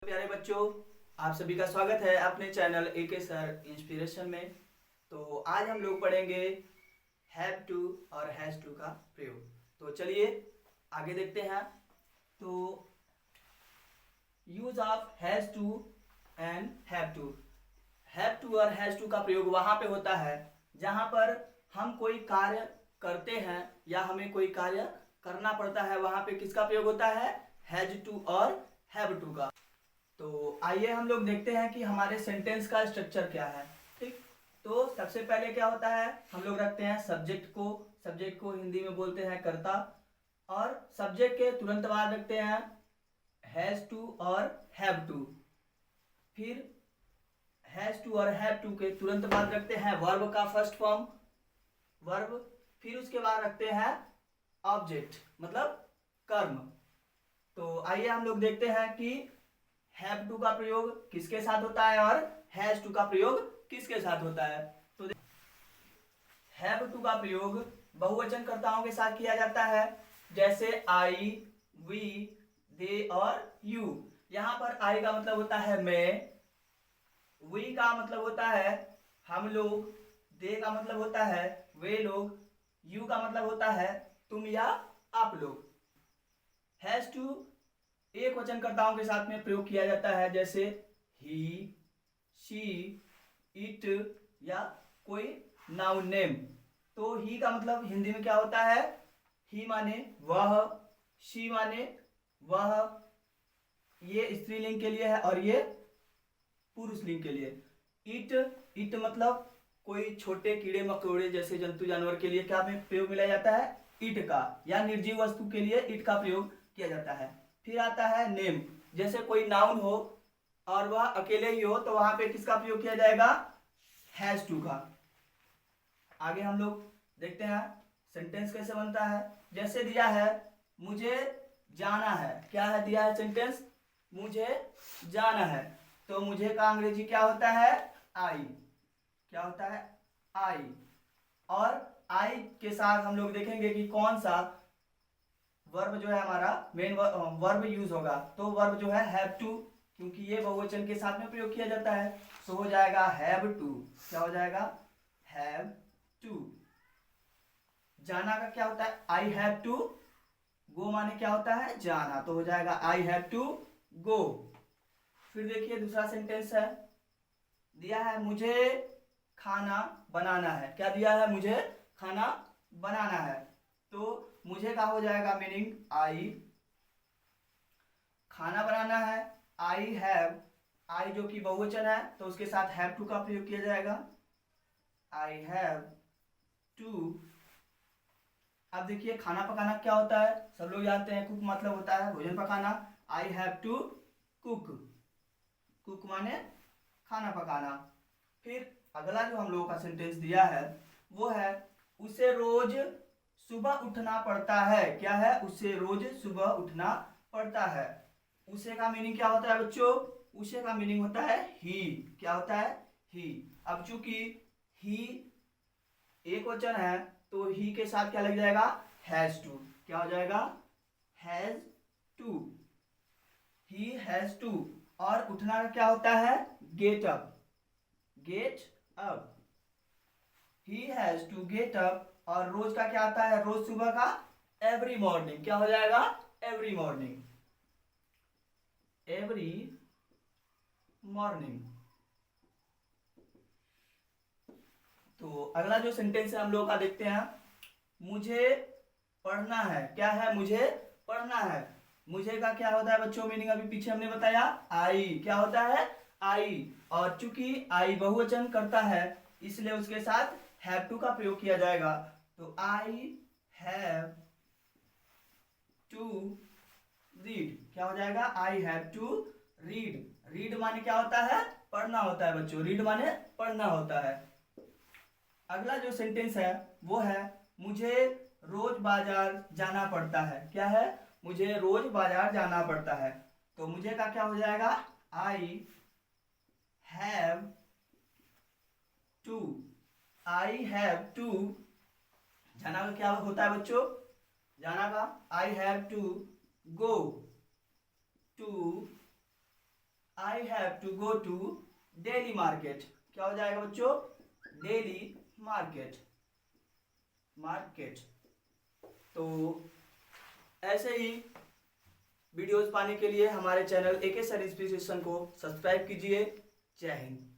प्यारे बच्चों, आप सभी का स्वागत है अपने चैनल एके सर इंस्पिरेशन में। तो आज हम लोग पढ़ेंगे हैव टू और हैज टू का प्रयोग। तो चलिए आगे देखते हैं। तो use of has to and have to और हैज टू का प्रयोग वहां पे होता है जहां पर हम कोई कार्य करते हैं या हमें कोई कार्य करना पड़ता है। वहां पे किसका प्रयोग होता है? हैज टू और हैव टू का। तो आइए हम लोग देखते हैं कि हमारे सेंटेंस का स्ट्रक्चर क्या है। ठीक, तो सबसे पहले क्या होता है, हम लोग रखते हैं सब्जेक्ट को हिंदी में बोलते हैं कर्ता, और सब्जेक्ट के तुरंत बाद रखते हैं हैज टू और हैव टू। फिर हैज टू और हैव टू के तुरंत बाद रखते हैं वर्ब का फर्स्ट फॉर्म वर्ब। फिर उसके बाद रखते हैं ऑब्जेक्ट मतलब कर्म। तो आइए हम लोग देखते हैं कि हैव टू का प्रयोग किसके साथ होता है और हैज टू का प्रयोग किसके साथ होता है। तो हैव टू का प्रयोग बहुवचन कर्ताओं के साथ किया जाता है, जैसे आई, वी, दे और यू। यहां पर आई का मतलब होता है मैं, वी का मतलब होता है हम लोग, दे का मतलब होता है वे लोग, यू का मतलब होता है तुम या आप लोग। हैज टू एक वचनकर्ताओं के साथ में प्रयोग किया जाता है, जैसे ही, शी, इट या कोई नाउन नेम। तो ही का मतलब हिंदी में क्या होता है? ही माने वह, शी माने वह, ये स्त्रीलिंग के लिए है और ये पुरुष लिंग के लिए। इट मतलब कोई छोटे कीड़े मकोड़े जैसे जंतु जानवर के लिए क्या में प्रयोग मिला जाता है? इट का, या निर्जीव वस्तु के लिए इट का प्रयोग किया जाता है। फिर आता है नेम, जैसे कोई नाउन हो और वह अकेले ही हो तो वहां पे किसका प्रयोग किया जाएगा? हैज टू का। आगे हम लोग देखते हैं सेंटेंस कैसे बनता है। जैसे दिया है मुझे जाना है, क्या है दिया है सेंटेंस? मुझे जाना है। तो मुझे का अंग्रेजी क्या होता है? आई। क्या होता है? आई। और आई के साथ हम लोग देखेंगे कि कौन सा वर्ब जो है हमारा मेन वर्ब यूज होगा। तो वर्ब जो है हैव टू, क्योंकि ये बहुवचन के साथ में प्रयोग किया जाता है, तो हो जाएगा हैव टू। क्या हो जाएगा? Have to. जाना का क्या होता है? आई हैव टू गो, माने क्या होता है? जाना, तो हो जाएगा आई हैव टू गो। फिर देखिए दूसरा सेंटेंस है, दिया है मुझे खाना बनाना है। क्या दिया है? मुझे खाना बनाना है। तो मुझे का हो जाएगा मीनिंग आई, खाना बनाना है, आई हैव, आई जो कि बहुवचन है तो उसके साथ हैव टू का प्रयोग किया जाएगा, आई हैव टू। अब देखिए खाना पकाना क्या होता है, सब लोग जानते हैं, कुक मतलब होता है भोजन पकाना। I have to cook, cook माने खाना पकाना। फिर अगला जो हम लोगों का सेंटेंस दिया है वो है उसे रोज सुबह उठना पड़ता है। क्या है? उसे रोज सुबह उठना पड़ता है। उसे का मीनिंग क्या होता है बच्चों? उसे का मीनिंग होता है ही। क्या होता है? ही। अब चूंकि ही एक वचन है तो ही के साथ क्या लग जाएगा? Has to. क्या हो जाएगा? Has to. He has to. और उठना का क्या होता है? Get up. Get up. He has to get up. और रोज का क्या आता है? रोज सुबह का एवरी मॉर्निंग। क्या हो जाएगा? Every morning. Every morning. तो अगला जो सेंटेंस है हम लोग का देखते हैं, मुझे पढ़ना है। क्या है? मुझे पढ़ना है। मुझे का क्या होता है बच्चों मीनिंग? अभी पीछे हमने बताया आई। क्या होता है? आई। और चूंकि आई बहुवचन करता है इसलिए उसके साथ हैव टू का प्रयोग किया जाएगा। तो आई हैव टू रीड। क्या हो जाएगा? I have to read. Read माने क्या होता है? पढ़ना होता है बच्चों। रीड माने पढ़ना होता है। अगला जो सेंटेंस है वो है मुझे रोज बाजार जाना पड़ता है। क्या है? मुझे रोज बाजार जाना पड़ता है। तो मुझे का क्या हो जाएगा? I have to. I have to. जाना का क्या होता है बच्चों? जाना का I have to go to I have to go to daily market. क्या हो जाएगा बच्चों? Daily market. मार्केट। तो ऐसे ही वीडियोस पाने के लिए हमारे चैनल AK सर इंस्पिरेशन को सब्सक्राइब कीजिए। जय हिंद।